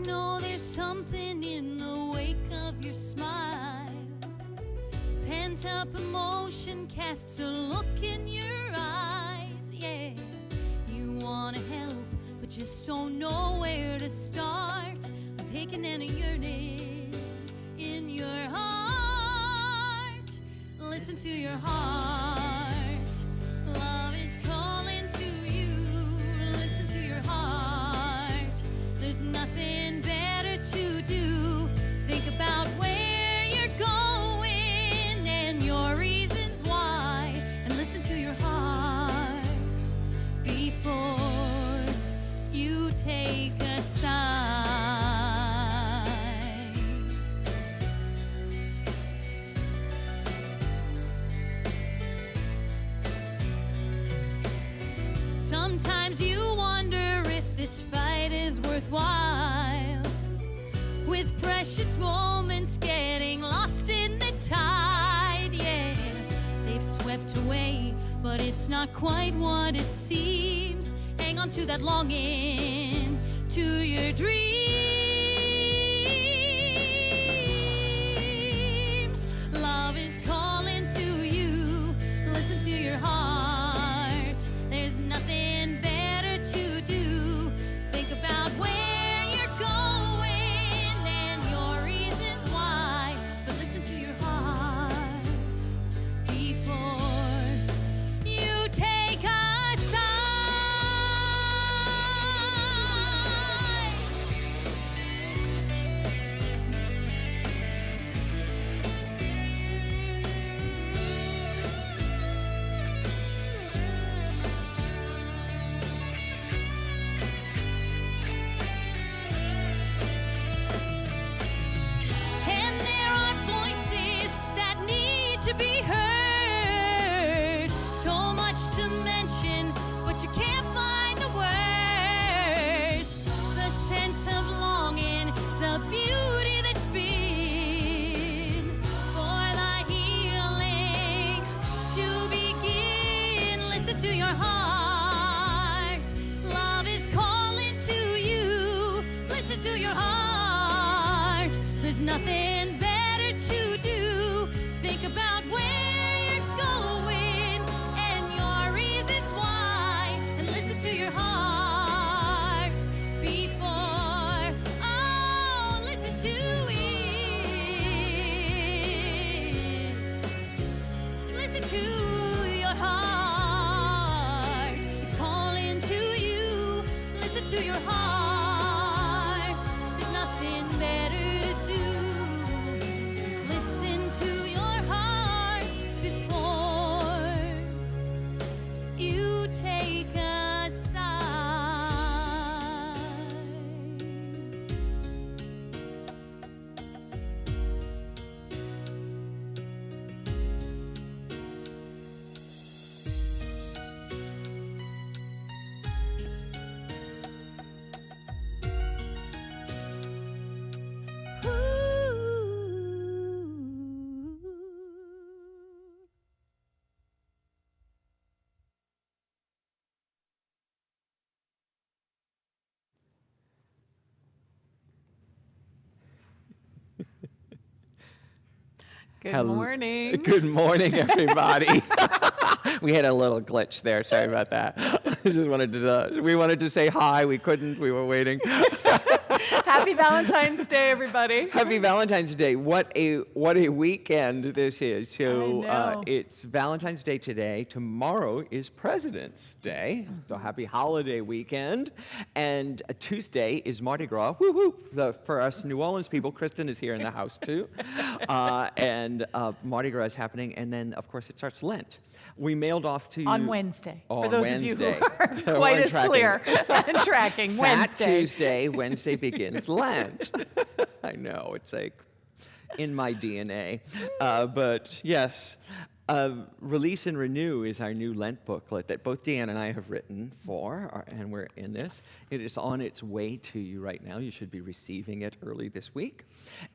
know there's something in the wake of your smile. Pent up emotion casts a look in your eyes, yeah. You wanna help, but just don't know where to start. A aching and a yearning in your heart. Listen to your heart. Love is calling to you. Listen to your heart. There's nothing better to do. Think about where you're going and your reasons why, and listen to your heart before you take a side. Sometimes you wonder if this fight is worthwhile, with precious moments getting lost in the tide, yeah. They've swept away, but it's not quite what it seems. Hang on to that longing, to your dreams. Love is calling to you. Listen to your heart. There's nothing better to do. Think about where you're going and your reasons why, but listen to your heart before you take a side. And there are voices that need to be heard. So much to mention, but you can't find the words. The sense of longing, the beauty that's been for the healing to begin. Listen to your heart. Love is calling to you. Listen to your heart. There's nothing better to do. Think about where you're going and your reasons why, and listen to your heart before, oh, listen to it. Listen to your heart. It's calling to you. Listen to your heart. There's nothing better to do. Listen to your heart before you take a side. Good morning. Good morning, everybody. We had a little glitch there. Sorry about that. We wanted to say hi. We couldn't. We were waiting. Happy Valentine's Day, everybody. Happy Valentine's Day. What a weekend this is. So I know. it's Valentine's Day today. Tomorrow is President's Day. So happy holiday weekend. And Tuesday is Mardi Gras. Woo woo. For us New Orleans people, Kristen is here in the house too. And Mardi Gras is happening. And then, of course, it starts Lent. We mailed off to you On Wednesday, on for those of you who Wednesday. are quite We're as tracking. clear and tracking. Fat Wednesday. Tuesday, Wednesday begins Lent. I know, it's like in my DNA. But yes, Release and Renew is our new Lent booklet that both Deanne and I have written and we're in this. It is on its way to you right now. You should be receiving it early this week.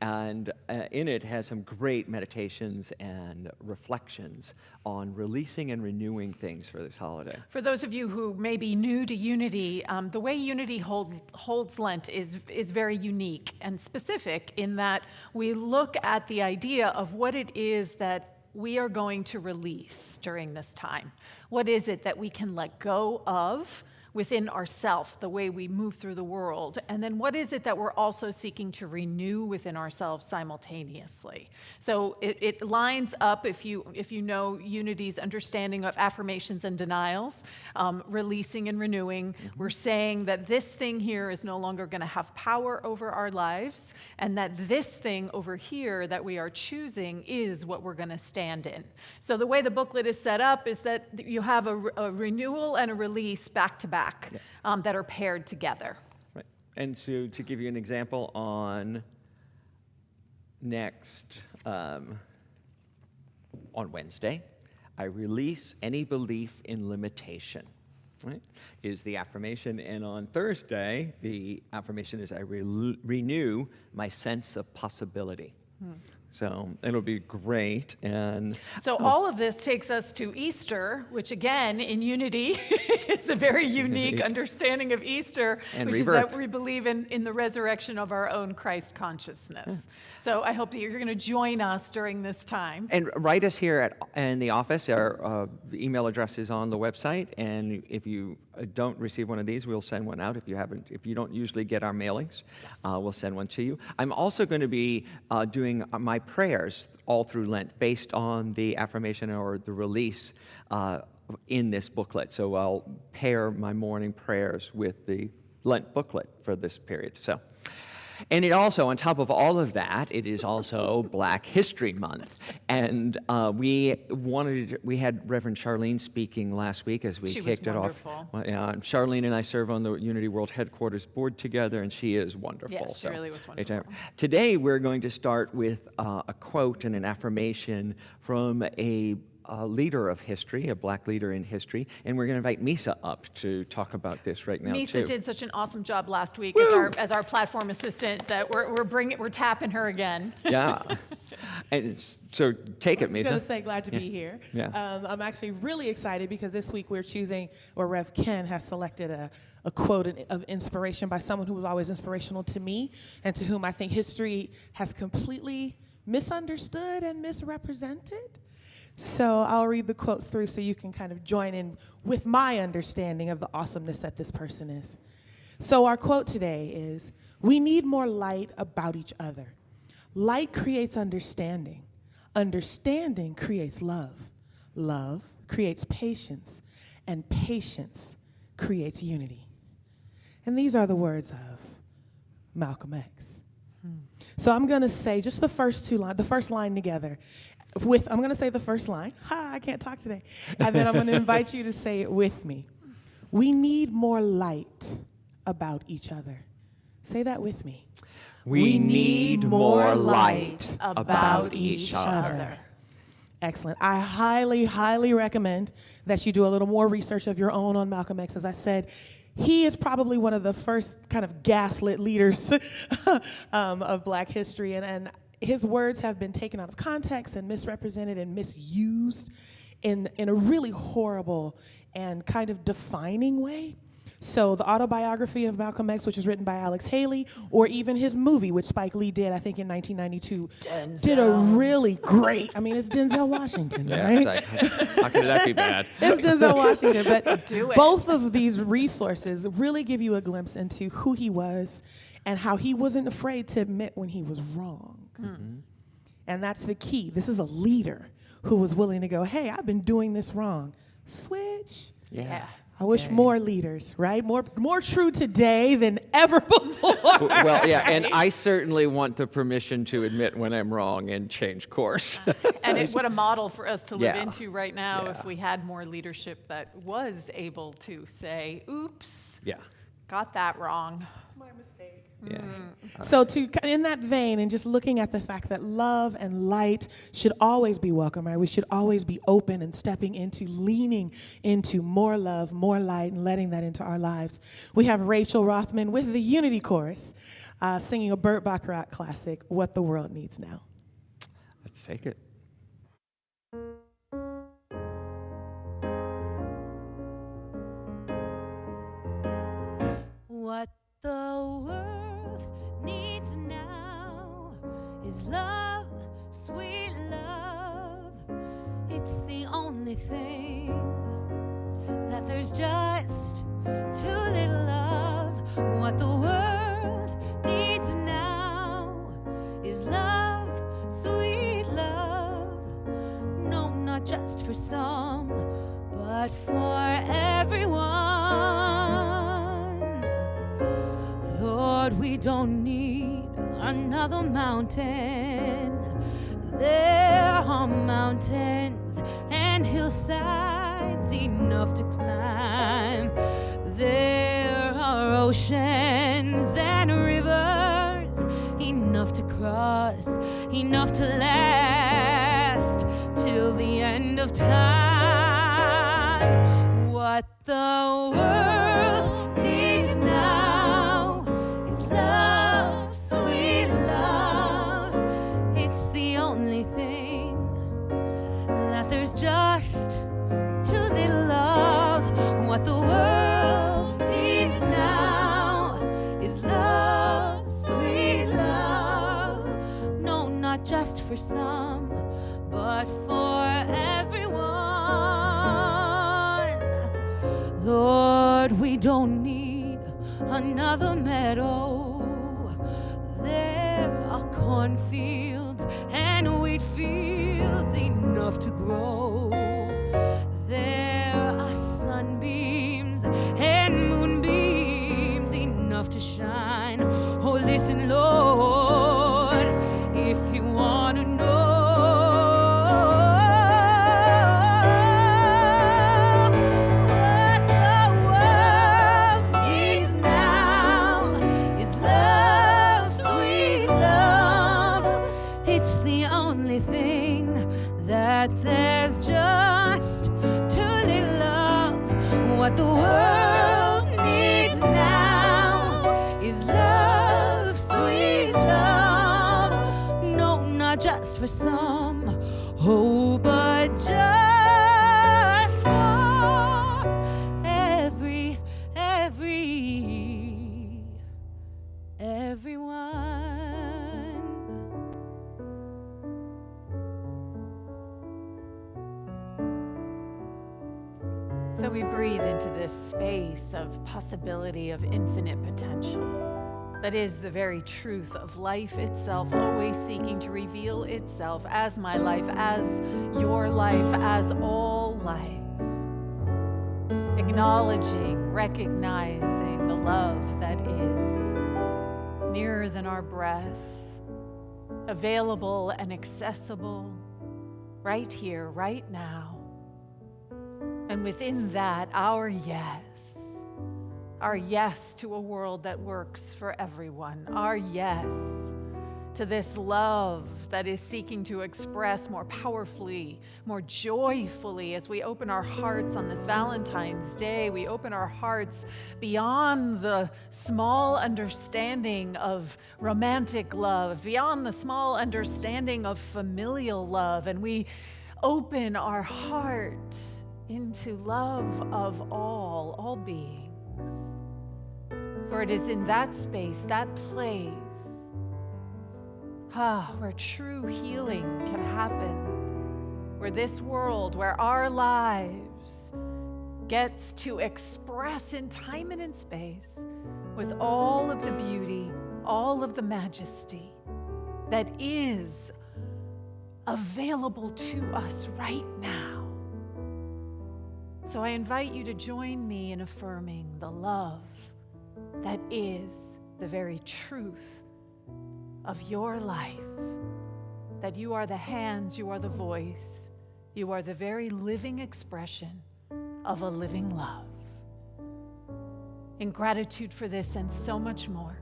And in it has some great meditations and reflections on releasing and renewing things for this holiday. For those of you who may be new to Unity, the way Unity holds Lent is very unique and specific in that we look at the idea of what it is that we are going to release during this time. What is it that we can let go of within ourselves, the way we move through the world? And then what is it that we're also seeking to renew within ourselves simultaneously? So it lines up, if you know Unity's understanding of affirmations and denials, releasing and renewing. We're saying that this thing here is no longer going to have power over our lives, and that this thing over here that we are choosing is what we're going to stand in. So the way the booklet is set up is that you have a renewal and a release back to back. That are paired together. Right. And so to give you an example, on Wednesday, I release any belief in limitation, right, is the affirmation. And on Thursday, the affirmation is I renew my sense of possibility. So it'll be great. And so all of this takes us to Easter, which again, in Unity, is a very unique understanding of Easter, And which rebirth. is that we believe in the resurrection of our own Christ consciousness. So I hope that you're going to join us during this time. And write us here in the office. Our email address is on the website. And if you don't receive one of these, we'll send one out. If you don't usually get our mailings, we'll send one to you. I'm also going to be doing my prayers all through Lent based on the affirmation or the release in this booklet. So I'll pair my morning prayers with the Lent booklet for this period. So. And it also, on top of all of that, it is also Black History Month. And we had Reverend Charlene speaking last week as we kicked it off. Well, yeah, Charlene and I serve on the Unity World Headquarters board together, and she is wonderful. Yeah, she really was wonderful. Today, we're going to start with a quote and an affirmation from a leader of history, a Black leader in history, and we're going to invite Misa up to talk about this right now. Misa did such an awesome job last week as our platform assistant that we're tapping her again. Yeah, and so take it, Misa. I was going to say, glad to be here. Yeah. I'm actually really excited because this week we're choosing, or Rev Ken has selected a quote of inspiration by someone who was always inspirational to me and to whom I think history has completely misunderstood and misrepresented. So I'll read the quote through so you can kind of join in with my understanding of the awesomeness that this person is. So our quote today is, "We need more light about each other. Light creates understanding. Understanding creates love. Love creates patience. And patience creates unity." And these are the words of Malcolm X. So I'm going to say just the first line together. I'm going to say the first line. I can't talk today. And then I'm going to invite you to say it with me. We need more light about each other. Say that with me. We need more light about each other. Excellent. I highly, highly recommend that you do a little more research of your own on Malcolm X. As I said, he is probably one of the first kind of gaslit leaders of Black history. And his words have been taken out of context and misrepresented and misused in a really horrible and kind of defining way. So the Autobiography of Malcolm X, which was written by Alex Haley, or even his movie, which Spike Lee did, I think in 1992, did a really great, it's Denzel Washington, right? Like, how could that be bad? It's Denzel Washington, but both of these resources really give you a glimpse into who he was and how he wasn't afraid to admit when he was wrong. Mm-hmm. And that's the key. This is a leader who was willing to go, hey, I've been doing this wrong. Switch. Yeah. I wish more leaders, right? More true today than ever before. Well, yeah, and I certainly want the permission to admit when I'm wrong and change course. And what a model for us to live Yeah. into right now Yeah. if we had more leadership that was able to say, oops, Yeah. got that wrong. My mistake. Yeah. So in that vein, and just looking at the fact that love and light should always be welcome, right? We should always be open and stepping into, leaning into more love, more light, and letting that into our lives. We have Rachel Rothman with the Unity Chorus singing a Burt Bacharach classic, What the World Needs Now. Let's take it. What the world needs now is love, sweet love. It's the only thing that there's just too little of. What the world needs now is love, sweet love. No, not just for some, but for everyone. Lord, we don't need another mountain. There are mountains and hillsides enough to climb. There are oceans and rivers enough to cross, enough to last till the end of time. What the world needs now is love, sweet love. It's the only thing that there's just too little of. What the world needs now is love, sweet love. No, not just for some, but for everyone. Lord, we don't need another meadow. There are cornfields and wheat fields enough to grow. There are sunbeams and moonbeams enough to shine. Oh, listen, Lord, if you want to know what the world needs now is love, sweet love. It's the only thing that there's just too little of. What the world needs now is love, sweet love. No, not just for some, oh, but just for everyone. So we breathe into this space of possibility, of infinite potential. That is the very truth of life itself, always seeking to reveal itself as my life, as your life, as all life. Acknowledging, recognizing the love that is nearer than our breath, available and accessible right here, right now. And within that, our yes to a world that works for everyone, our yes to this love that is seeking to express more powerfully, more joyfully as we open our hearts on this Valentine's Day. We open our hearts beyond the small understanding of romantic love, beyond the small understanding of familial love, and we open our heart into love of all beings. For it is in that space, that place, where true healing can happen, where this world, where our lives gets to express in time and in space with all of the beauty, all of the majesty that is available to us right now. So I invite you to join me in affirming the love that is the very truth of your life, that you are the hands, you are the voice, you are the very living expression of a living love. In gratitude for this and so much more,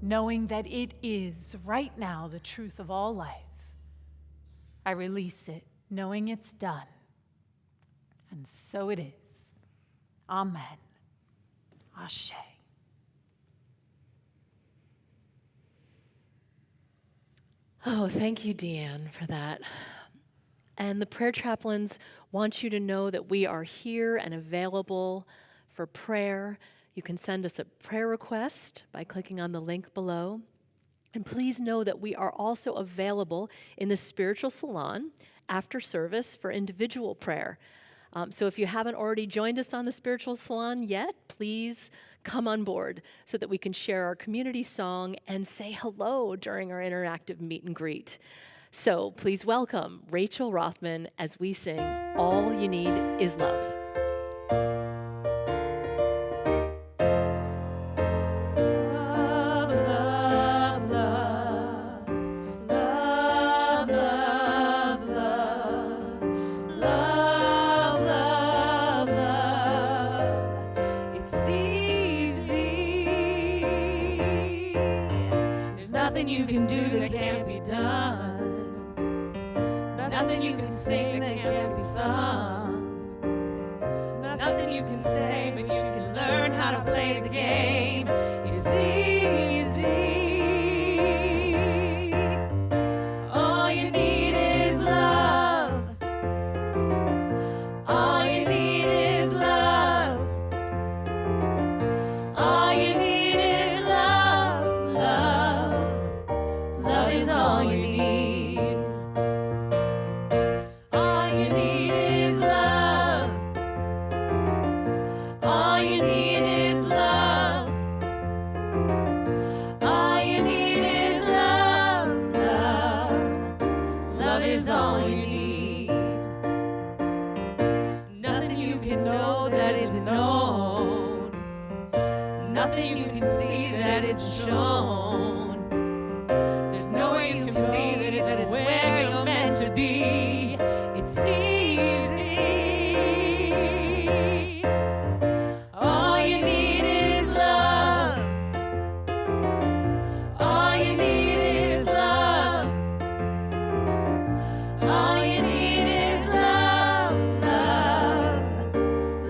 knowing that it is right now the truth of all life. I release it, knowing it's done. And so it is. Amen. Ashe. Oh, thank you, Deanne, for that. And the prayer chaplains want you to know that we are here and available for prayer. You can send us a prayer request by clicking on the link below. And please know that we are also available in the spiritual salon after service for individual prayer. So if you haven't already joined us on the spiritual salon yet, please come on board so that we can share our community song and say hello during our interactive meet and greet. So please welcome Rachel Rothman as we sing All You Need Is Love. You can do that can't be done. Nothing you can sing that can't be sung. Nothing you can say, but you can learn how to play the game. It's easy. All you need is love. All you need is love. All you need is love, love. Love is all you need. All you need is love. All you need is love. All you need is love, love. Love is all you need. Nothing you can know that isn't known. Nothing you can see that isn't shown. Nowhere you can be that is where you're meant to be. It's easy. All you need is love. All you need is love. All you need is love, love.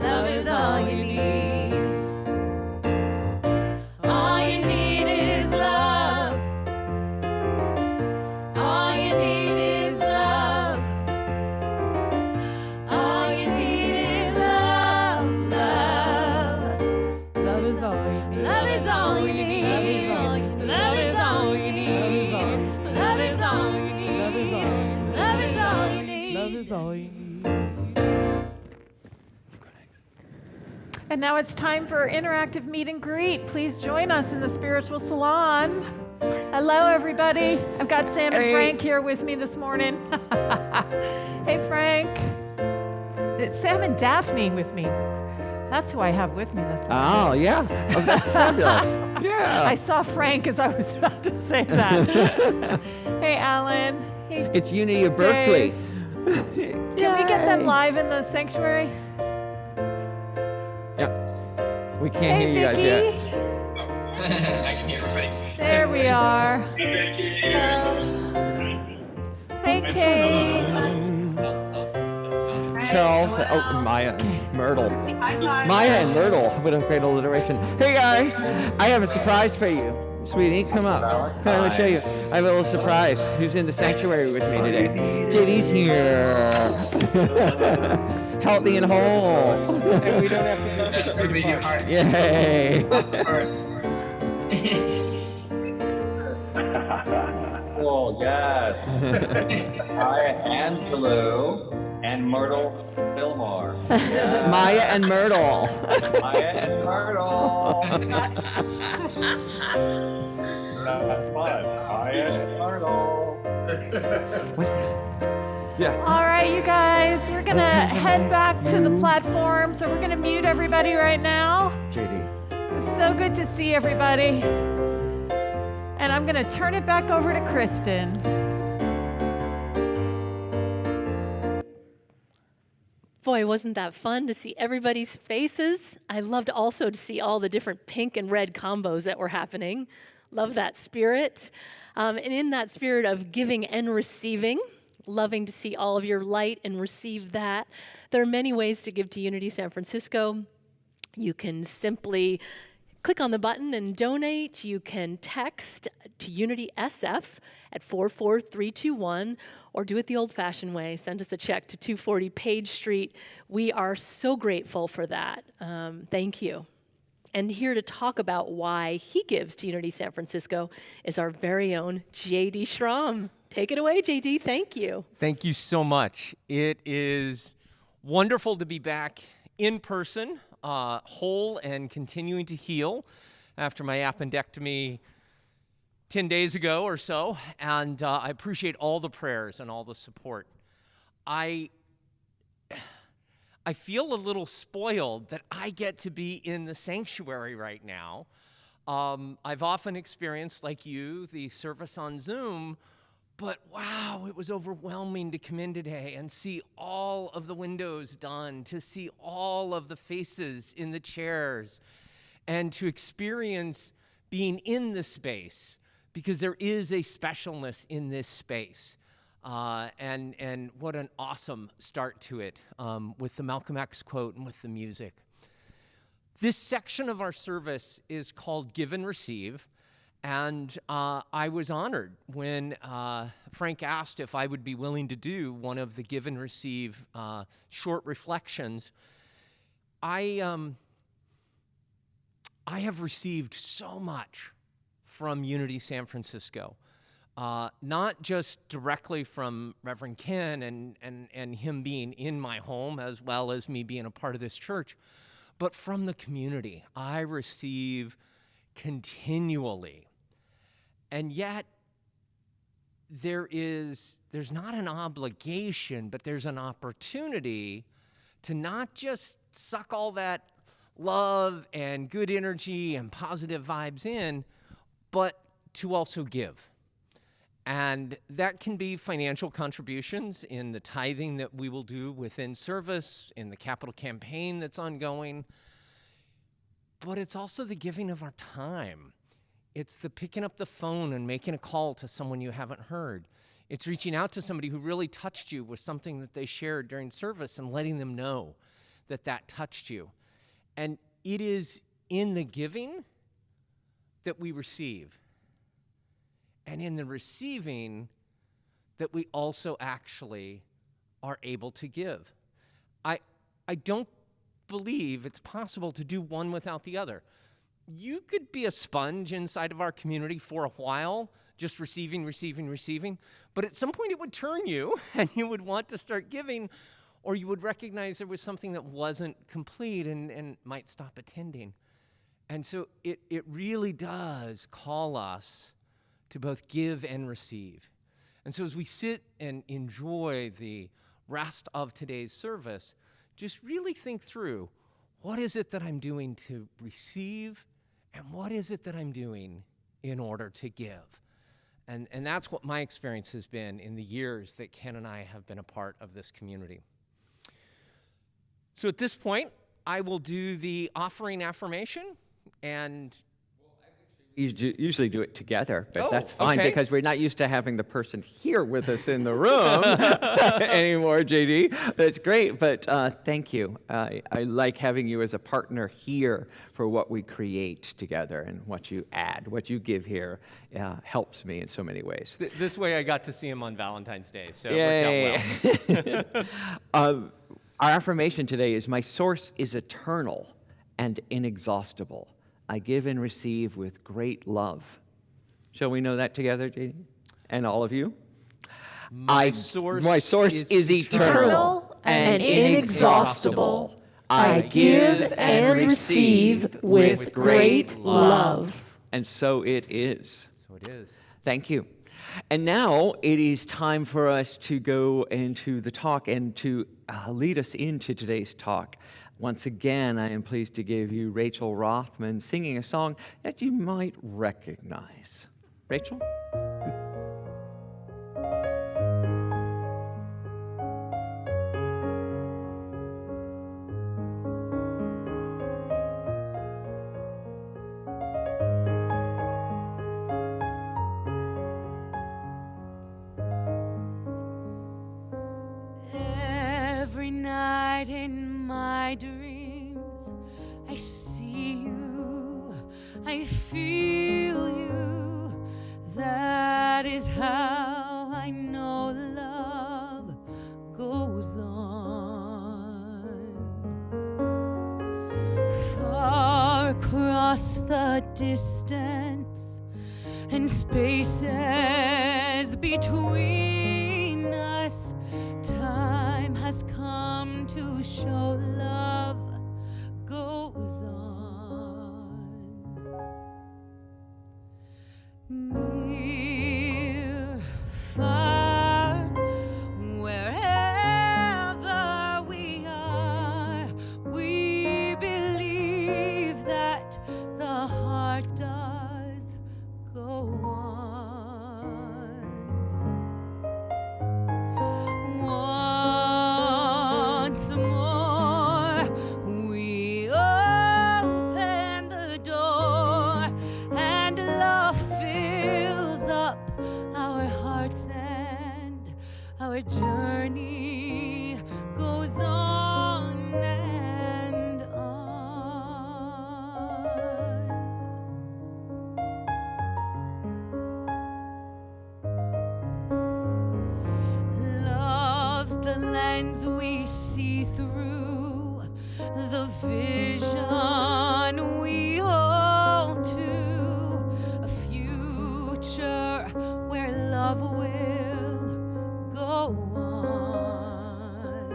Love is all you need. All you need is love. All you need is love. All you need is love, love. Love is all you need. Love is all you need. Love is all you need. Love is all you need. Love is all you need. Love is all you need. Love is all you need. And now it's time for interactive meet and greet. Please join us in the spiritual salon. Hello, everybody. I've got Sam and Frank here with me this morning. Hey, Frank. It's Sam and Daphne with me. That's who I have with me this morning. Oh, yeah. Oh, that's fabulous. Yeah. I saw Frank as I was about to say that. Hey, Alan. Hey, It's Unity of Berkeley. Dave. Can we get them live in the sanctuary? Yeah. We can't Hey, hear you guys Vicky. yet. I can hear everybody. There we are. Hey, Kate. Charles, Maya, Myrtle. Maya and Myrtle. What a great alliteration. Hey guys, I have a surprise for you. Sweetie, come up. Come on, let me show you. I have a little surprise. Who's in the sanctuary with me today? JD's here. Healthy and whole. And we don't have to be Everybody do hearts. Yay. Lots of hearts. cool, yes. Maya Angelou and Myrtle Fillmore. Yes. Maya and Myrtle. Maya and Myrtle. That's fun. Maya and Myrtle. Yeah. All right, you guys, we're going to head back to the platform. So we're going to mute everybody right now. JD. It's so good to see everybody. And I'm going to turn it back over to Kristen. Boy, wasn't that fun to see everybody's faces? I loved also to see all the different pink and red combos that were happening. Love that spirit. And in that spirit of giving and receiving, loving to see all of your light and receive that, there are many ways to give to Unity San Francisco. You can simply click on the button and donate. You can text to Unity SF at 44321, or do it the old-fashioned way. Send us a check to 240 Page Street. We are so grateful for that. Thank you. And here to talk about why he gives to Unity San Francisco is our very own J.D. Schramm. Take it away, J.D. Thank you. Thank you so much. It is wonderful to be back in person, whole and continuing to heal after my appendectomy 10 days ago or so. And I appreciate all the prayers and all the support. I feel a little spoiled that I get to be in the sanctuary right now. I've often experienced, like you, the service on Zoom, but wow, it was overwhelming to come in today and see all of the windows done, to see all of the faces in the chairs, and to experience being in the space, because there is a specialness in this space. And what an awesome start to it with the Malcolm X quote and with the music. This section of our service is called Give and Receive, and I was honored when Frank asked if I would be willing to do one of the Give and Receive short reflections. I have received so much from Unity San Francisco. Not just directly from Reverend Ken and him being in my home, as well as me being a part of this church, but from the community. I receive continually. And yet, there's not an obligation, but there's an opportunity to not just suck all that love and good energy and positive vibes in, but to also give. And that can be financial contributions in the tithing that we will do within service, in the capital campaign that's ongoing. But it's also the giving of our time. It's the picking up the phone and making a call to someone you haven't heard. It's reaching out to somebody who really touched you with something that they shared during service and letting them know that that touched you. And it is in the giving that we receive. And in the receiving, that we also actually are able to give. I don't believe it's possible to do one without the other. You could be a sponge inside of our community for a while, just receiving, but at some point it would turn you, and you would want to start giving, or you would recognize there was something that wasn't complete and might stop attending. And so it really does call us to both give and receive. And so as we sit and enjoy the rest of today's service, just really think through, what is it that I'm doing to receive, and what is it that I'm doing in order to give? And that's what my experience has been in the years that Ken and I have been a part of this community. So at this point, I will do the offering affirmation, and We usually do it together, but Oh, that's fine okay. because we're not used to having the person here with us in the room anymore, JD. It's great, but thank you. I like having you as a partner here for what we create together, and what you add, what you give here helps me in so many ways. this way I got to see him on Valentine's Day, so it worked out well. Our affirmation today is, my source is eternal and inexhaustible. I give and receive with great love. Shall we know that together, JD? And all of you? My source is eternal and inexhaustible. I give and receive with great love. And so it is. So it is. Thank you. And now it is time for us to go into the talk and to lead us into today's talk. Once again, I am pleased to give you Rachel Rothman singing a song that you might recognize. Rachel? I feel you. That is how I know love goes on. Far across the distance and spaces between us, time has come to show love goes on. Near, far, wherever we are, we believe that the heart does go on. Once more, we open the door, and love fills up our hearts, and our journey goes on and on. Love's the lens we see through, the vision we hold to, a future where love will go on.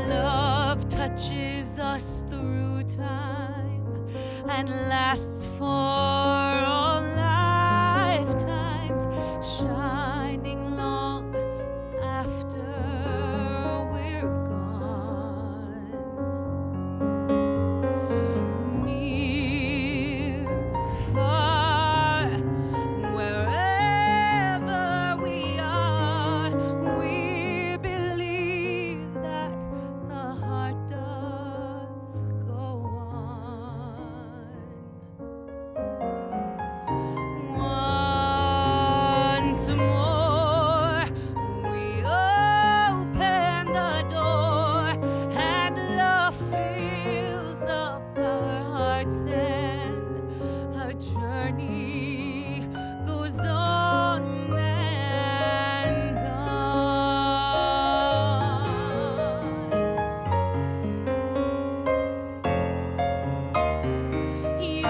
Love touches us through time and lasts for all lifetimes, shining long after we're gone. Near, far, wherever we are, we believe that the heart does go on. Once more, we open the door, and love fills up our hearts, and our journey goes on and on. You're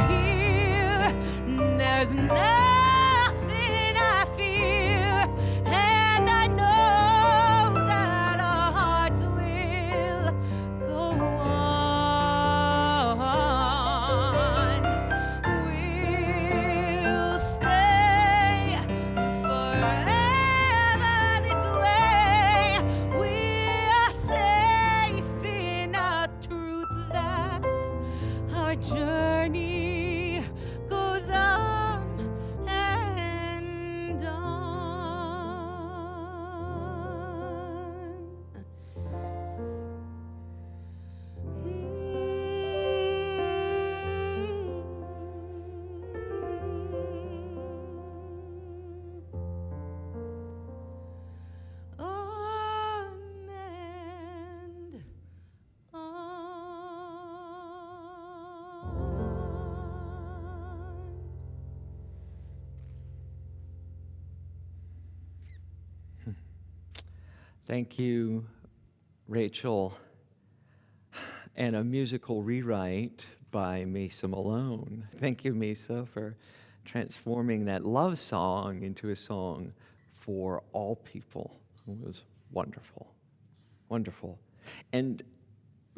here, there's nothing I fear, and I know that our hearts will go on. We'll stay forever this way. We are safe in our truth that our journey goes on and on and on. Thank you, Rachel. And a musical rewrite by Mesa Malone. Thank you, Mesa, for transforming that love song into a song for all people. It was wonderful, wonderful. And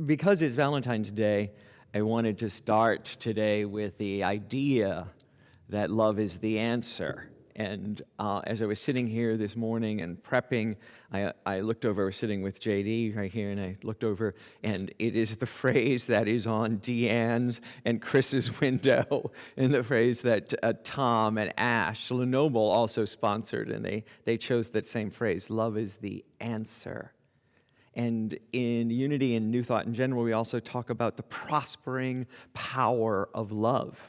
because it's Valentine's Day, I wanted to start today with the idea that love is the answer. And as I was sitting here this morning and prepping, I looked over, I was sitting with JD right here, and I looked over, and it is the phrase that is on Deanne's and Chris's window, and the phrase that Tom and Ash Lenoble also sponsored, and they chose that same phrase, love is the answer. And in Unity and New Thought in general, we also talk about the prospering power of love.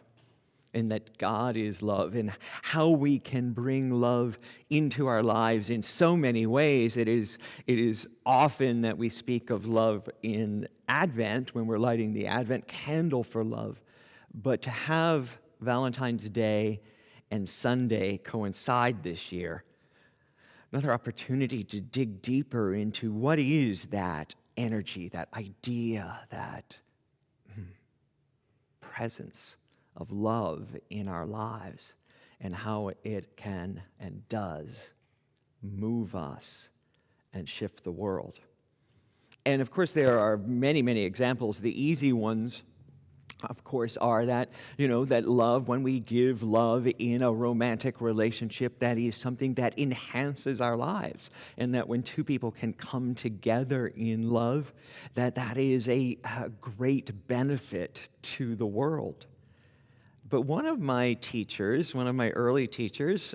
and that God is love, and how we can bring love into our lives in so many ways. It is often that we speak of love in Advent when we're lighting the Advent candle for love, but to have Valentine's Day and Sunday coincide this year, another opportunity to dig deeper into what is that energy, that idea, that presence of love in our lives, and how it can and does move us and shift the world. And of course, there are many, many examples. The easy ones, of course, are that, that love, when we give love in a romantic relationship, that is something that enhances our lives. And that when two people can come together in love, that is a great benefit to the world. But one of my early teachers,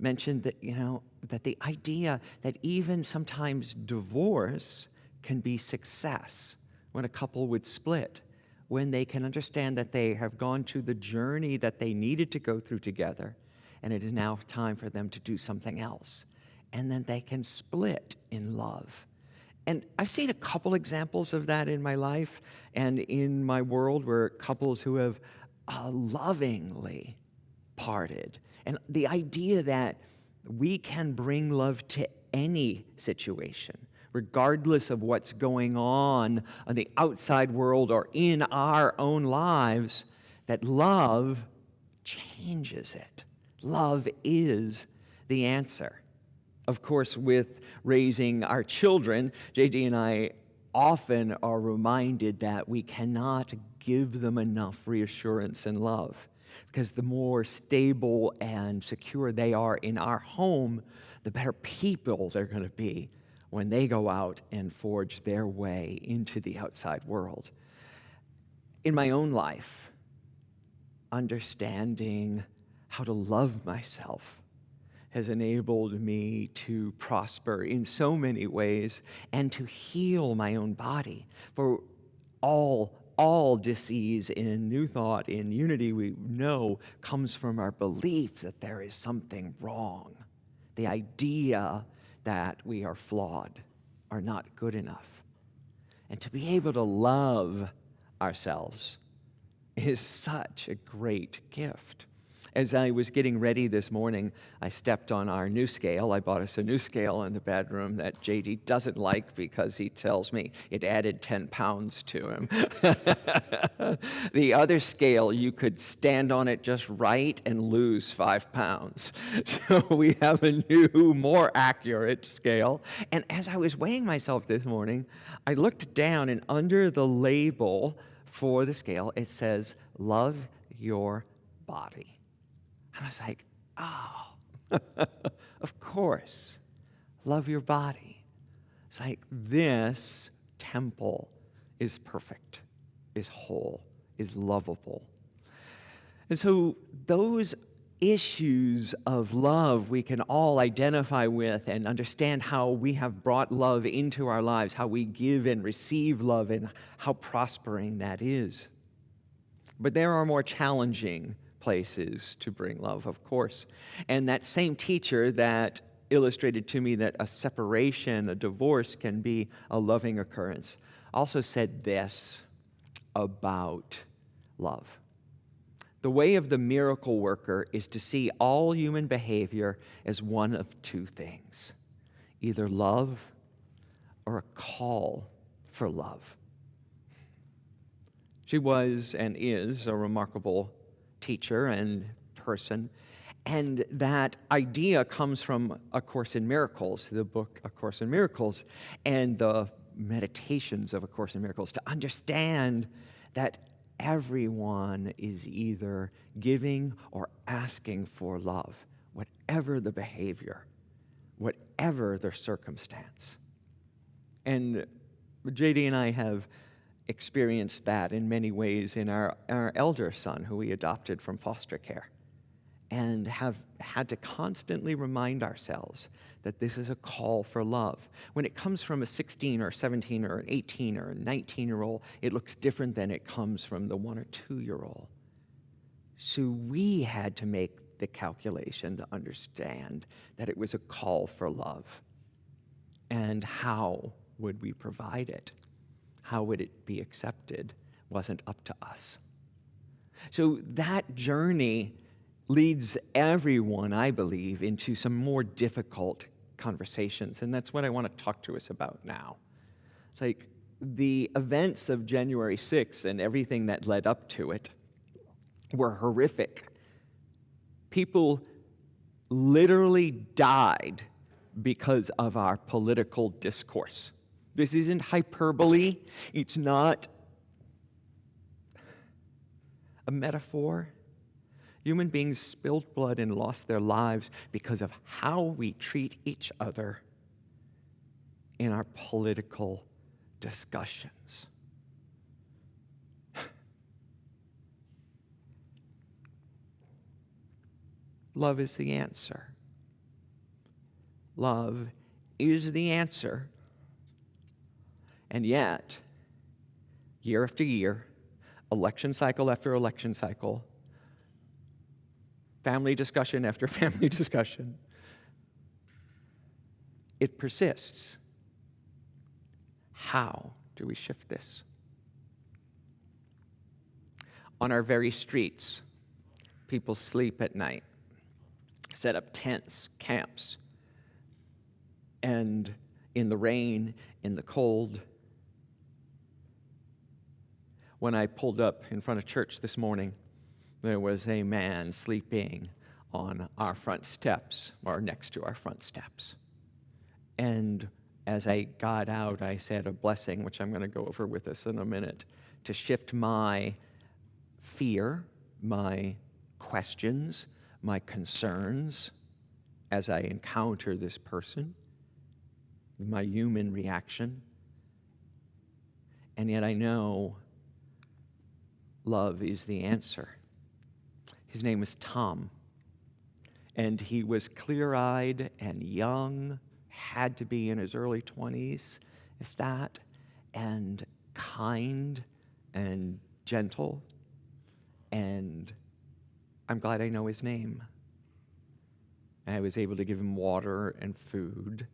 mentioned that, that the idea that even sometimes divorce can be success when a couple would split, when they can understand that they have gone to the journey that they needed to go through together, and it is now time for them to do something else. And then they can split in love. And I've seen a couple examples of that in my life and in my world, where couples who have lovingly parted. And the idea that we can bring love to any situation, regardless of what's going on the outside world or in our own lives, that love changes it. Love is the answer. Of course, with raising our children, JD and I often are reminded that we cannot give them enough reassurance and love, because the more stable and secure they are in our home, the better people they're going to be when they go out and forge their way into the outside world. In my own life, understanding how to love myself has enabled me to prosper in so many ways and to heal my own body. For all disease in New Thought, in Unity, we know comes from our belief that there is something wrong. The idea that we are flawed, are not good enough. And to be able to love ourselves is such a great gift. As I was getting ready this morning, I stepped on our new scale. I bought us a new scale in the bedroom that JD doesn't like because he tells me it added 10 pounds to him. The other scale, you could stand on it just right and lose 5 pounds. So we have a new, more accurate scale. And as I was weighing myself this morning, I looked down, and under the label for the scale, it says, "Love your body." And I was like, oh, of course, love your body. It's like, this temple is perfect, is whole, is lovable. And so those issues of love we can all identify with and understand how we have brought love into our lives, how we give and receive love, and how prospering that is. But there are more challenging places to bring love, of course. And that same teacher that illustrated to me that a separation, a divorce, can be a loving occurrence, also said this about love. The way of the miracle worker is to see all human behavior as one of two things: either love or a call for love. She was and is a remarkable teacher and person, and that idea comes from A Course in Miracles, the book A Course in Miracles, and the meditations of A Course in Miracles, to understand that everyone is either giving or asking for love, whatever the behavior, whatever their circumstance. And JD and I have experienced that in many ways in our elder son, who we adopted from foster care, and have had to constantly remind ourselves that this is a call for love. When it comes from a 16 or 17 or an 18 or a 19-year-old, it looks different than it comes from the 1 or 2-year-old. So we had to make the calculation to understand that it was a call for love. And how would we provide it? How would it be accepted? Wasn't up to us. So that journey leads everyone, I believe, into some more difficult conversations. And that's what I want to talk to us about now. It's like the events of January 6th and everything that led up to it were horrific. People literally died because of our political discourse. This isn't hyperbole. It's not a metaphor. Human beings spilled blood and lost their lives because of how we treat each other in our political discussions. Love is the answer. Love is the answer. And yet, year after year, election cycle after election cycle, family discussion after family discussion, it persists. How do we shift this? On our very streets, people sleep at night, set up tents, camps, and in the rain, in the cold. When I pulled up in front of church this morning, there was a man sleeping on our front steps, or next to our front steps. And as I got out, I said a blessing, which I'm going to go over with us in a minute, to shift my fear, my questions, my concerns as I encounter this person, my human reaction. And yet I know love is the answer. His name is Tom, and he was clear-eyed and young, had to be in his early 20s, if that, and kind and gentle, and I'm glad I know his name. I was able to give him water and food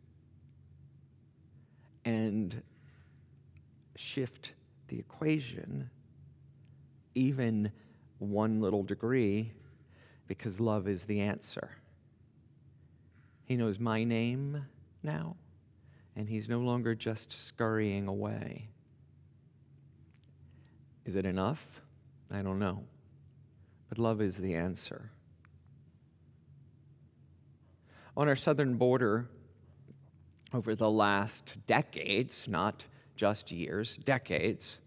and shift the equation even one little degree, because love is the answer. He knows my name now, and he's no longer just scurrying away. Is it enough? I don't know. But love is the answer. On our southern border, over the last decades, not just years, decades,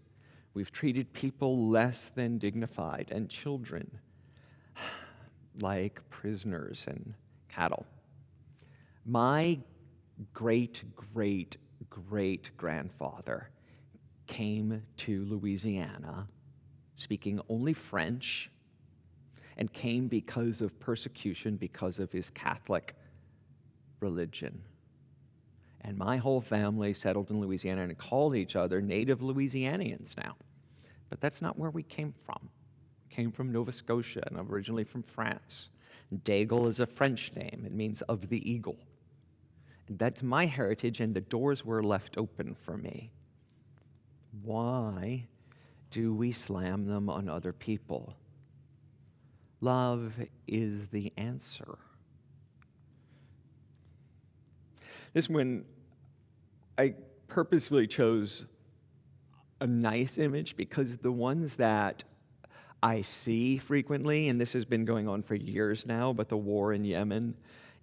we've treated people less than dignified, and children like prisoners and cattle. My great-great-great-grandfather came to Louisiana speaking only French, and came because of persecution because of his Catholic religion. And my whole family settled in Louisiana and called each other native Louisianians now. But that's not where we came from. We came from Nova Scotia and originally from France. Daigle is a French name. It means of the eagle. And that's my heritage, and the doors were left open for me. Why do we slam them on other people? Love is the answer. This one, I purposefully chose a nice image because the ones that I see frequently, and this has been going on for years now, but the war in Yemen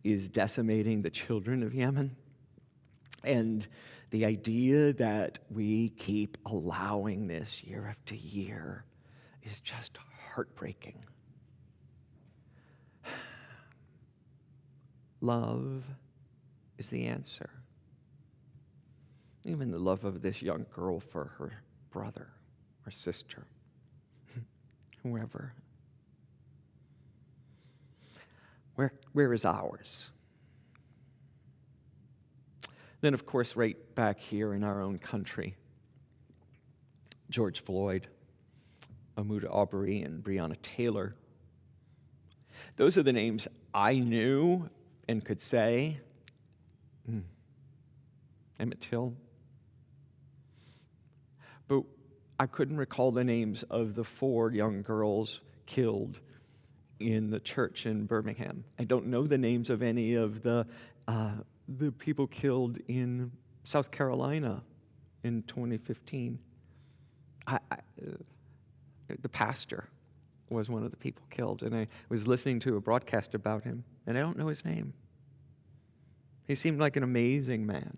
is decimating the children of Yemen. And the idea that we keep allowing this year after year is just heartbreaking. Love is the answer. Even the love of this young girl for her brother or sister, whoever. Where is ours? Then, of course, right back here in our own country, George Floyd, Ahmaud Arbery, and Breonna Taylor Those are the names I knew and could say. Emmett Till. But I couldn't recall the names of the 4 young girls killed in the church in Birmingham. I don't know the names of any of the people killed in South Carolina in 2015. The pastor was one of the people killed, and I was listening to a broadcast about him, and I don't know his name. He seemed like an amazing man.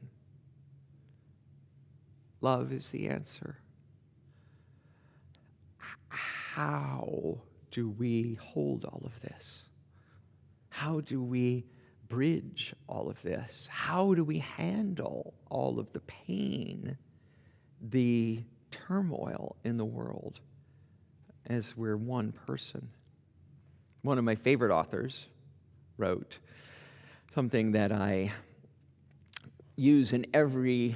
Love is the answer. How do we hold all of this? How do we bridge all of this? How do we handle all of the pain, the turmoil in the world as we're one person? One of my favorite authors wrote something that I use in every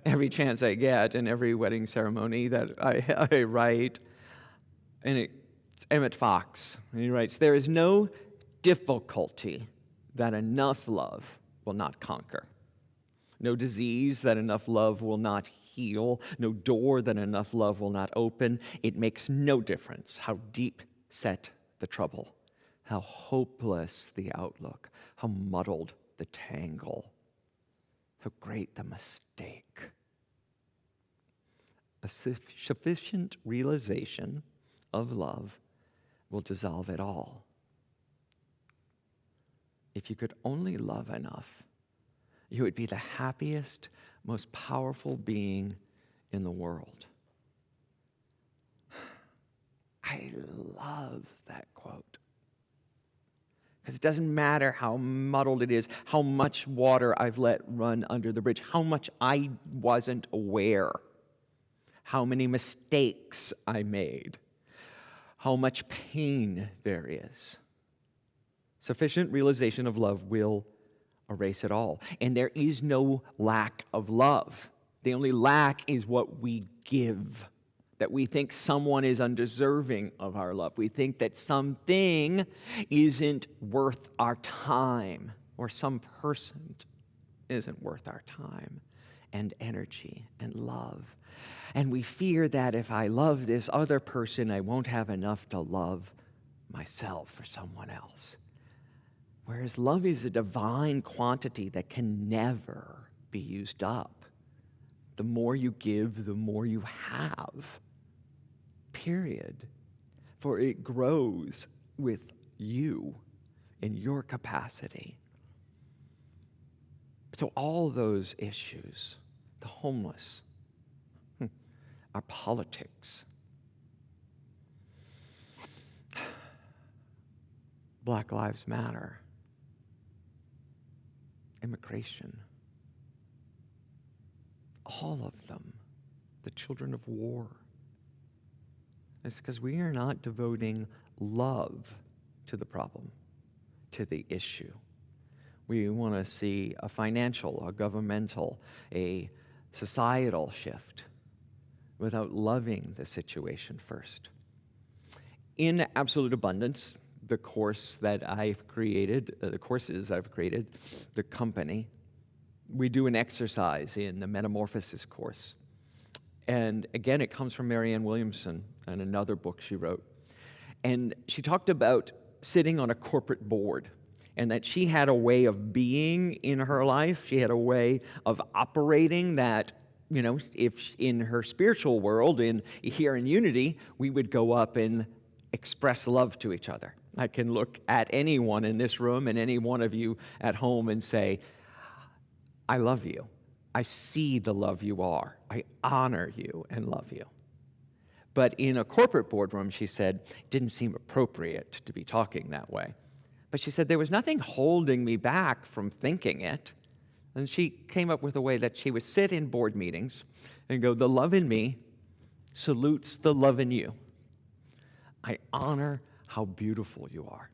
every chance I get, in every wedding ceremony that I write, and it's Emmett Fox. And he writes, "There is no difficulty that enough love will not conquer. No disease that enough love will not heal. No door that enough love will not open. It makes no difference how deep set the trouble, how hopeless the outlook, how muddled the tangle, how great the mistake. A sufficient realization of love will dissolve it all. If you could only love enough, you would be the happiest, most powerful being in the world." I love that quote. Because it doesn't matter how muddled it is, how much water I've let run under the bridge, how much I wasn't aware, how many mistakes I made, how much pain there is. Sufficient realization of love will erase it all. And there is no lack of love. The only lack is what we give. That we think someone is undeserving of our love. We think that something isn't worth our time, or some person isn't worth our time and energy and love. And we fear that if I love this other person, I won't have enough to love myself or someone else. Whereas love is a divine quantity that can never be used up. The more you give, the more you have. Period. For it grows with you in your capacity. So all those issues, the homeless, our politics, Black Lives Matter, immigration, all of them, the children of war. It's because we are not devoting love to the problem, to the issue. We want to see a financial, a governmental, a societal shift without loving the situation first. In Absolute Abundance, the course that I've created, the courses that I've created, the company, we do an exercise in the Metamorphosis course. And again, it comes from Marianne Williamson and another book she wrote. And she talked about sitting on a corporate board, and that she had a way of being in her life. She had a way of operating that, you know, if in her spiritual world, here in Unity, we would go up and express love to each other. I can look at anyone in this room and any one of you at home and say, I love you. I see the love you are. I honor you and love you. But in a corporate boardroom, she said, it didn't seem appropriate to be talking that way. But she said, there was nothing holding me back from thinking it. And she came up with a way that she would sit in board meetings and go, the love in me salutes the love in you. I honor how beautiful you are.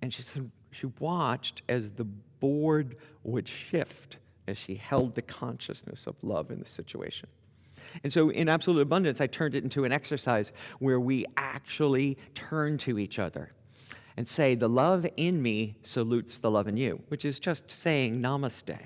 And she said, she watched as the board would shift as she held the consciousness of love in the situation. And so in Absolute Abundance, I turned it into an exercise where we actually turn to each other and say, the love in me salutes the love in you, which is just saying namaste.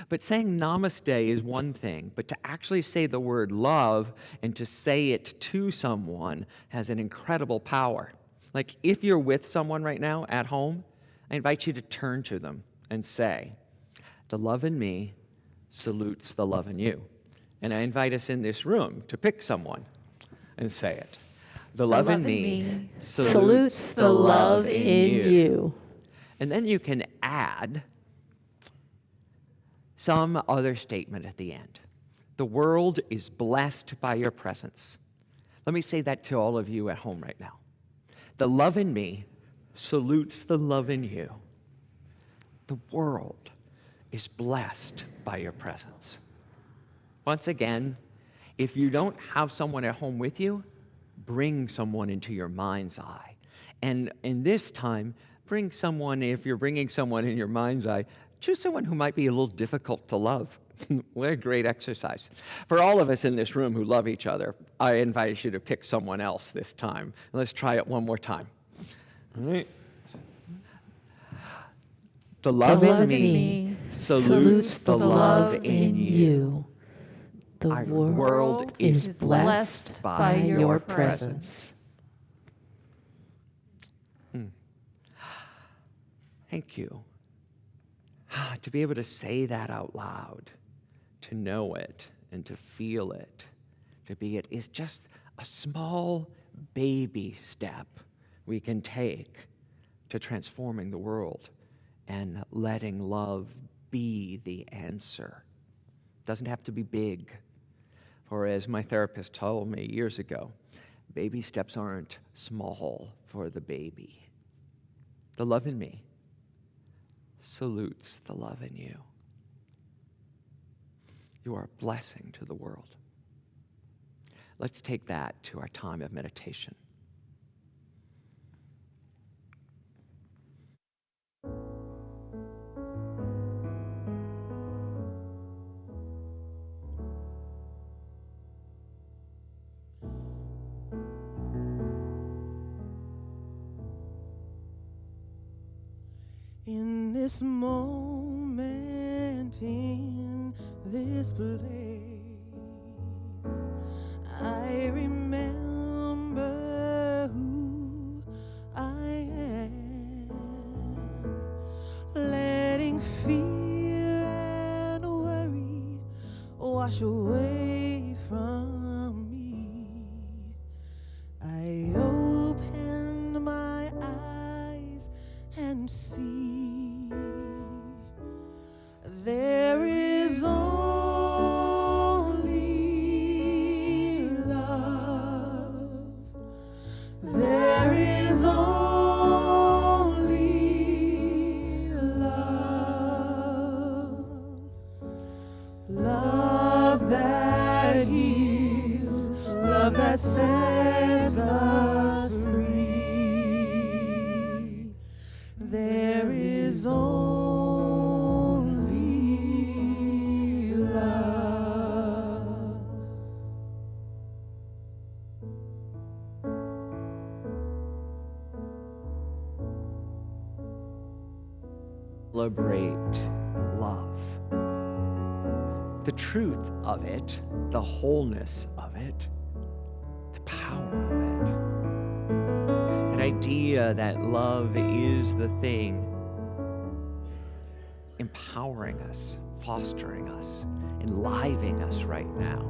But saying namaste is one thing, but to actually say the word love and to say it to someone has an incredible power. Like if you're with someone right now at home, I invite you to turn to them and say, the love in me salutes the love in you. And I invite us in this room to pick someone and say it. The love in me salutes the love in you. And then you can add some other statement at the end. The world is blessed by your presence. Let me say that to all of you at home right now. The love in me salutes the love in you. The world is blessed by your presence. Once again, if you don't have someone at home with you, bring someone into your mind's eye. And in this time, bring someone, if you're bringing someone in your mind's eye, choose someone who might be a little difficult to love. What a great exercise. For all of us in this room who love each other, I invite you to pick someone else this time. Let's try it one more time. All right. The love in me salutes the love in you. The Our world is blessed by your presence. Thank you. To be able to say that out loud, to know it and to feel it, to be it, is just a small baby step we can take to transforming the world and letting love be the answer. It doesn't have to be big. For as my therapist told me years ago, baby steps aren't small for the baby. The love in me salutes the love in you. You are a blessing to the world. Let's take that to our time of meditation. In this moment, in this place, I remember who I am, letting fear and worry wash away from me. I opened my eyes and see there is only love. There is only love. Love that heals, love that sets us free. There is only love. Celebrate love. The truth of it, the wholeness of it, the power of it. That idea that love is the thing empowering us, fostering us, enlivening us right now.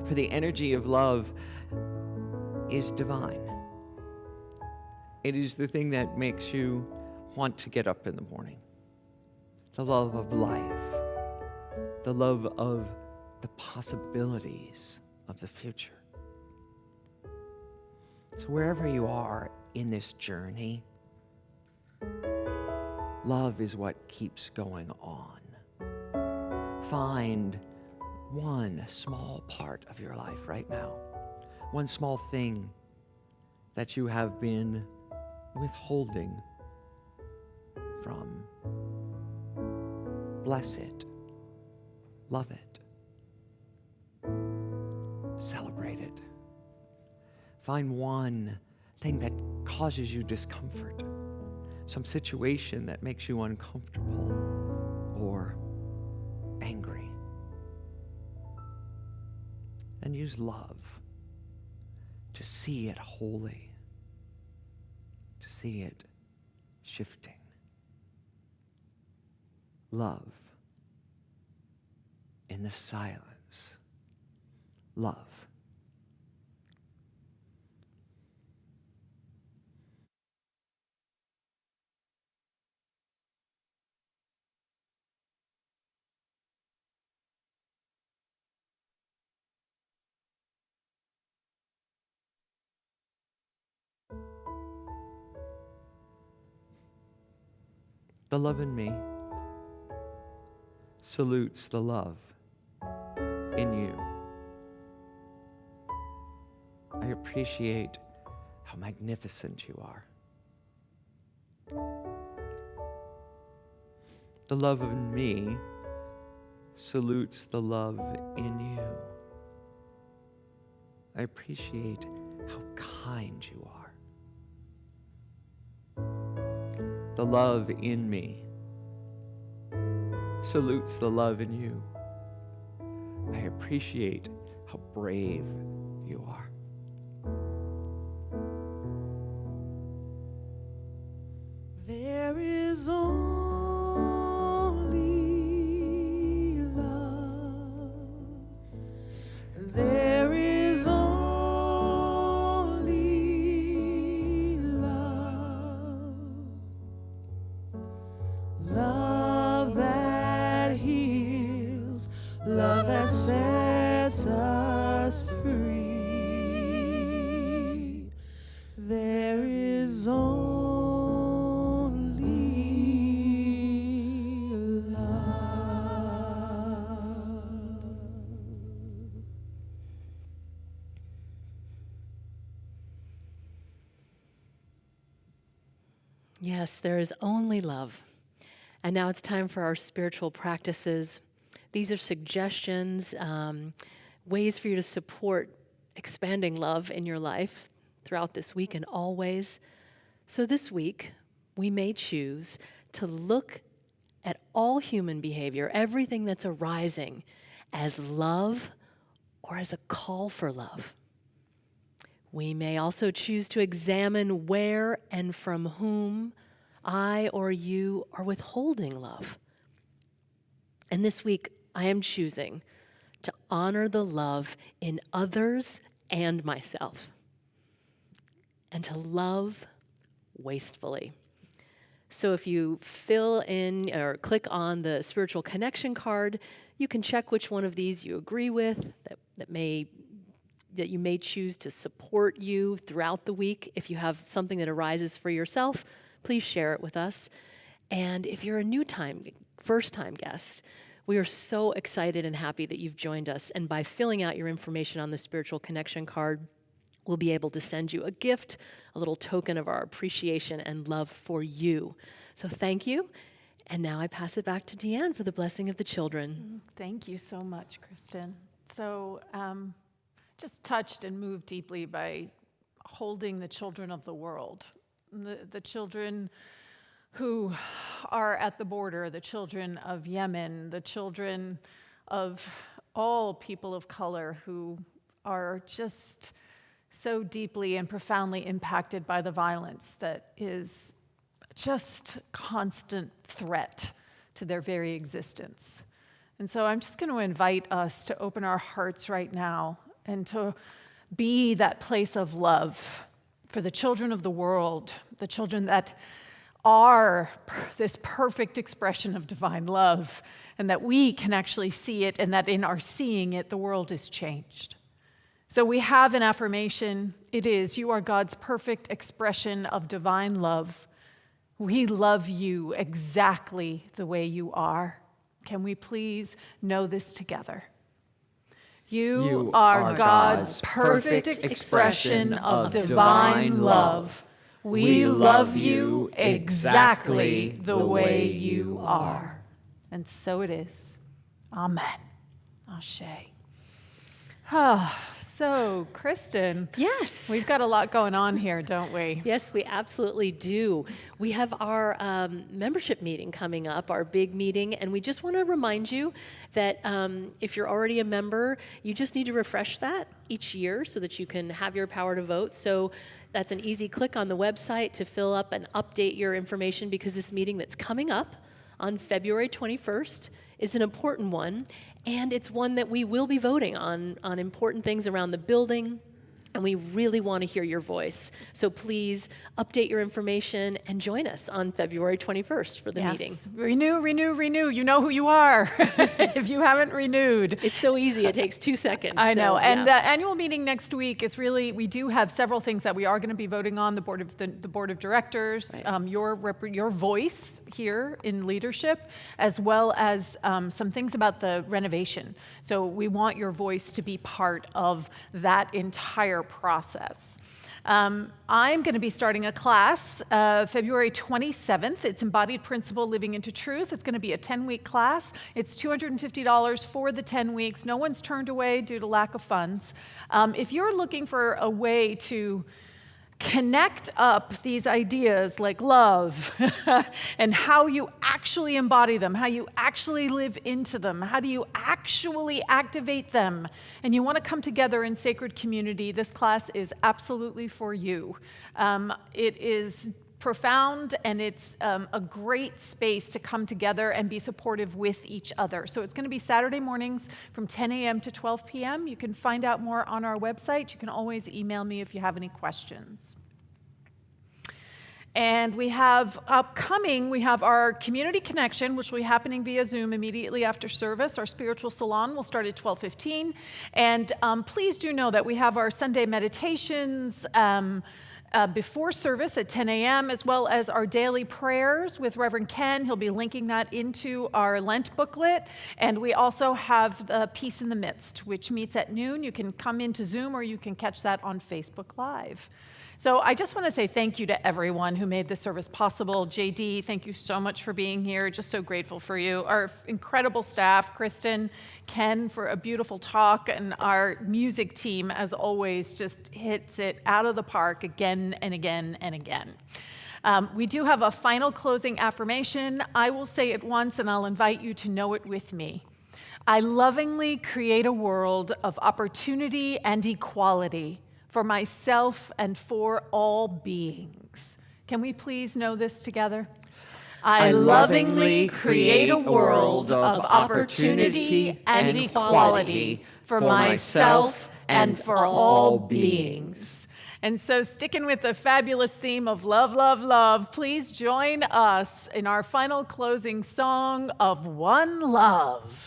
For the energy of love is divine. It is the thing that makes you want to get up in the morning. The love of life, the love of the possibilities of the future. So wherever you are in this journey, love is what keeps going on. Find one small part of your life right now, one small thing that you have been withholding from. Bless it. Love it. Find one thing that causes you discomfort, some situation that makes you uncomfortable or angry. And use love to see it wholly, to see it shifting. Love in the silence. Love. The love in me salutes the love in you. I appreciate how magnificent you are. The love in me salutes the love in you. I appreciate how kind you are. The love in me salutes the love in you. I appreciate how brave you are. There is only love. There is only love. Love that heals, love that sets us free. There is only Yes, there is only love. And now it's time for our spiritual practices. These are suggestions, ways for you to support expanding love in your life throughout this week and always. So this week, we may choose to look at all human behavior, everything that's arising, as love or as a call for love. We may also choose to examine where and from whom I or you are withholding love. And this week, I am choosing to honor the love in others and myself, and to love wastefully. So if you fill in or click on the spiritual connection card, you can check which one of these you agree with, that you may choose to support you throughout the week. If you have something that arises for yourself, please share it with us. And if you're a first-time guest, we are so excited and happy that you've joined us. And by filling out your information on the spiritual connection card, we'll be able to send you a gift, a little token of our appreciation and love for you. So thank you. And now I pass it back to Deanne for the blessing of the children. Thank you so much, Kristen. So just touched and moved deeply by holding the children of the world, the children who are at the border, the children of Yemen, the children of all people of color who are just so deeply and profoundly impacted by the violence that is just constant threat to their very existence. And so I'm just going to invite us to open our hearts right now and to be that place of love for the children of the world, the children that are this perfect expression of divine love, and that we can actually see it, and that in our seeing it, the world is changed. So we have an affirmation. It is, you are God's perfect expression of divine love. We love you exactly the way you are. Can we please know this together? You are God's perfect expression of divine love. We love you exactly the way you are. And so it is. Amen. Ashe. So, Kristen. Yes. We've got a lot going on here, don't we? Yes, we absolutely do. We have our membership meeting coming up, our big meeting, and we just want to remind you that if you're already a member, you just need to refresh that each year so that you can have your power to vote. So that's an easy click on the website to fill up and update your information, because this meeting that's coming up on February 21st is an important one, and it's one that we will be voting on important things around the building, and we really want to hear your voice. So please update your information and join us on February 21st for the meeting. Renew, renew, renew. You know who you are if you haven't renewed. It's so easy. It takes 2 seconds. I know. So, and yeah. the annual meeting next week is really, we do have several things that we are going to be voting on, the board of directors, Right. your voice here in leadership, as well as some things about the renovation. So we want your voice to be part of that entire process. I'm going to be starting a class February 27th. It's Embodied Principle Living into Truth. It's going to be a 10-week class. It's $250 for the 10 weeks. No one's turned away due to lack of funds. If you're looking for a way to connect up these ideas like love and how you actually embody them, how you actually live into them, how do you actually activate them, and you want to come together in sacred community, this class is absolutely for you. It is profound, and it's a great space to come together and be supportive with each other. So it's going to be Saturday mornings from 10 a.m. to 12 p.m. You can find out more on our website. You can always email me if you have any questions. And we have upcoming, we have our community connection, which will be happening via Zoom immediately after service. Our spiritual salon will start at 12:15. And please do know that we have our Sunday meditations before service at 10 a.m., as well as our daily prayers with Reverend Ken. He'll be linking that into our Lent booklet. And we also have the Peace in the Midst, which meets at noon. You can come into Zoom, or you can catch that on Facebook Live. So I just want to say thank you to everyone who made this service possible. JD, thank you so much for being here. Just so grateful for you. Our incredible staff, Kristen, Ken, for a beautiful talk, and our music team, as always, just hits it out of the park again and again and again. We do have a final closing affirmation. I will say it once, and I'll invite you to know it with me. I lovingly create a world of opportunity and equality for myself and for all beings. Can we please know this together? I lovingly create a world of opportunity and equality for myself and for all beings. And so, sticking with the fabulous theme of love, love, love, please join us in our final closing song of One Love.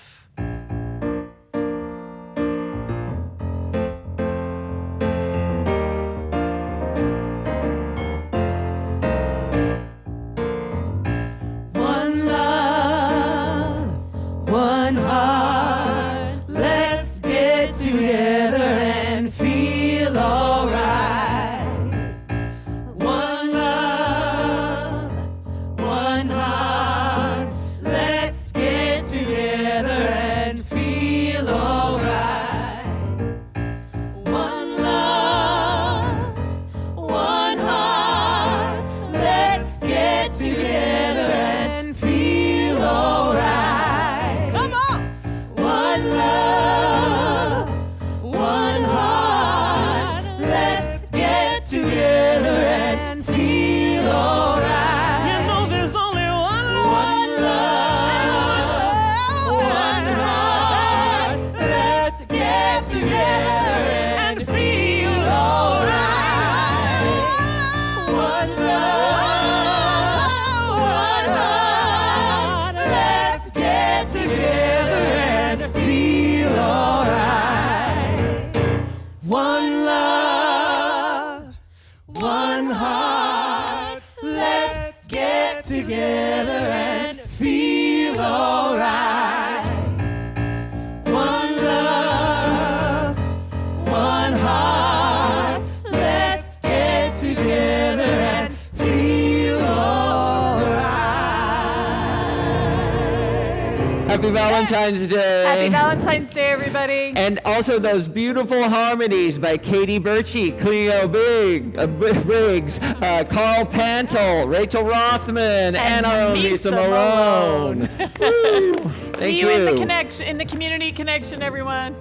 Together Valentine's Day. Happy Valentine's Day, everybody. And also those beautiful harmonies by Katie Birchie, Cleo Briggs, Carl Pantel, Rachel Rothman, and our own Lisa Malone. Woo. Thank See you in the connection, in the community connection, everyone.